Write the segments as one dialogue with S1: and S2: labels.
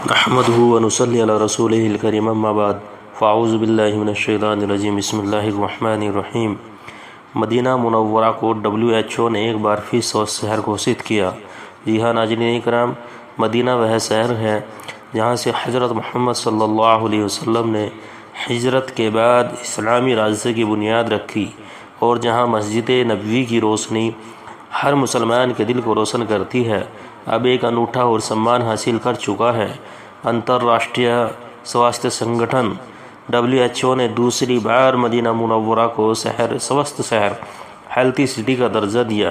S1: نحمده ونصلي على رسوله الكريم اما بعد فاعوذ باللہ من الشیطان الرجیم بسم اللہ الرحمن الرحیم۔ مدینہ منورہ کو WHO نے ایک بار پھر شہر گھوشت کیا۔ جی ہاں ناظرین کرام، مدینہ وہ شہر ہے جہاں سے حضرت محمد صلی اللہ علیہ وسلم نے ہجرت کے بعد اسلامی راستے کی بنیاد رکھی، اور جہاں مسجد نبوی کی روشنی ہر مسلمان کے دل کو روشن کرتی ہے، اب ایک انوٹھا اور سمان حاصل کر چکا ہے۔ انترراشٹریہ سواستھ سنگٹھن WHO نے دوسری بار مدینہ منورہ کو سوستھ شہر ہیلتھی سٹی کا درجہ دیا،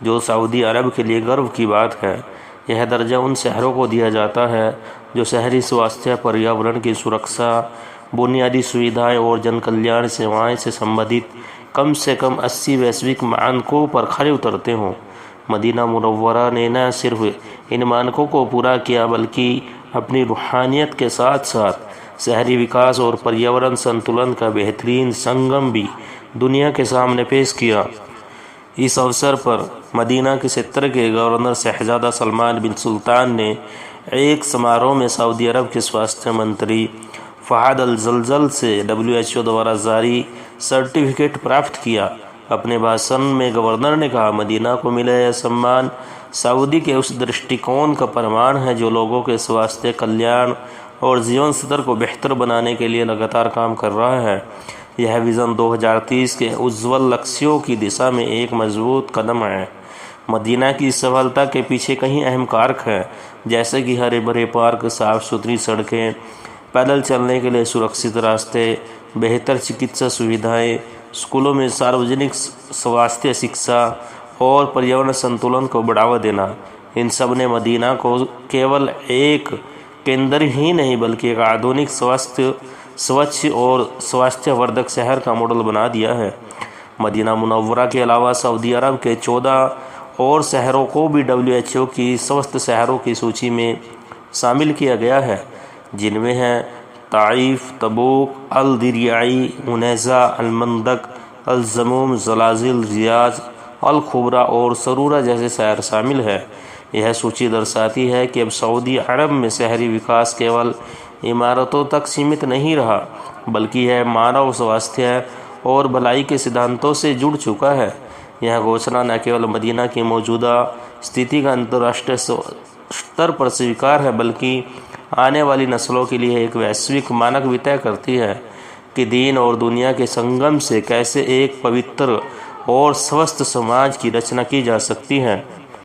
S1: جو سعودی عرب کے لیے گرو کی بات ہے۔ یہ درجہ ان شہروں کو دیا جاتا ہے جو شہری سواستھ، پریاورن کی سرکشا، بنیادی سویدھائیں اور جن کلیان سیوائیں سے سمبندھت کم سے کم 80 ویشوک مانکوں پر کھرے اترتے ہوں۔ مدینہ منورہ نے نہ صرف ان مانکوں کو پورا کیا بلکہ اپنی روحانیت کے ساتھ ساتھ شہری وکاس اور پریاورن سنتولن کا بہترین سنگم بھی دنیا کے سامنے پیش کیا۔ اس اوسر پر مدینہ کے سیکٹر کے گورنر شہزادہ سلمان بن سلطان نے ایک سماروہ میں سعودی عرب کے سواستھ منتری فہد الزلزل سے WHO دوارا جاری سرٹیفکیٹ پراپت کیا۔ اپنے بھاشن میں گورنر نے کہا، مدینہ کو ملا یہ سمان سعودی کے اس درشٹیکون کا پرمان ہے جو لوگوں کے سواستھ، کلیان اور جیون ستر کو بہتر بنانے کے لیے لگاتار کام کر رہا ہے۔ یہ ویژن 2030 کے اجول لکشیوں کی دشا میں ایک مضبوط قدم ہے۔ مدینہ کی سفلتا کے پیچھے کئی اہم کارک ہیں، جیسے کہ ہرے بھرے پارک، صاف ستھری سڑکیں، پیدل چلنے کے لیے سرکشت راستے، بہتر چکتسا سویدھائیں، اسکولوں میں ساروجنک سواستھ شکشا اور پریاورن سنتولن کو بڑھاوا دینا۔ ان سب نے مدینہ کو کیول ایک کیندر ہی نہیں بلکہ ایک آدھونک سوچھ اور سواستھ وردھک شہر کا ماڈل بنا دیا ہے۔ مدینہ منورہ کے علاوہ سعودی عرب کے 14 اور شہروں کو بھی WHO کی سوستھ شہروں کی سوچی میں شامل کیا گیا ہے، جن میں ہیں طائف، تبوک، الدریائی، عنیزہ، المندق، الزموم، زلازل، ریاض، الخبرہ اور سرورہ جیسے شہر شامل ہیں۔ یہ سوچی درساتی ہے کہ اب سعودی عرب میں شہری وکاس کیول عمارتوں تک سیمت نہیں رہا، بلکہ یہ مانو سواستھ اور بھلائی کے سدھانتوں سے جڑ چکا ہے۔ یہ گھوشنا نہ کیول مدینہ کی موجودہ استھتی کا انترراشٹریہ سطح پر سویکار ہے بلکہ آنے والی نسلوں کے لیے ایک ویشوک مانک بھی طے کرتی ہے کہ دین اور دنیا کے سنگم سے کیسے ایک پوتر اور سوستھ سماج کی رچنا کی جا سکتی ہے۔